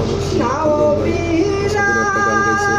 অবশ্যই সুন্দর ভাই আশা করি একটা গান গাইছে।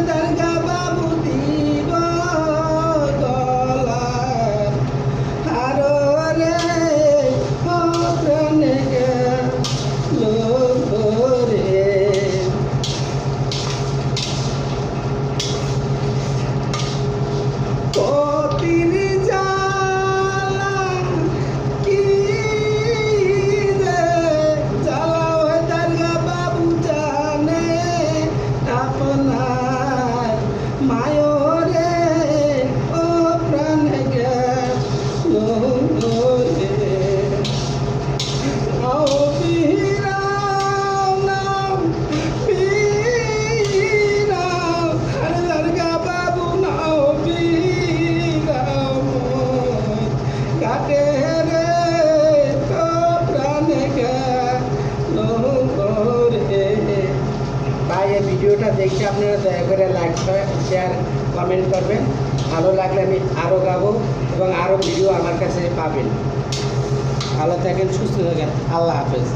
গানটা ভালো লাগলে আমার চ্যানেলে সাবস্ক্রাইব করবেন। ভিডিওটা দেখে আপনারা দয়া করে লাইক শেয়ার কমেন্ট করবেন। ভালো লাগলে আমি আরও গাবো এবং আরও ভিডিও আমার কাছে পাবেন। ভালো থাকেন, সুস্থ থাকেন। আল্লাহ হাফেজ।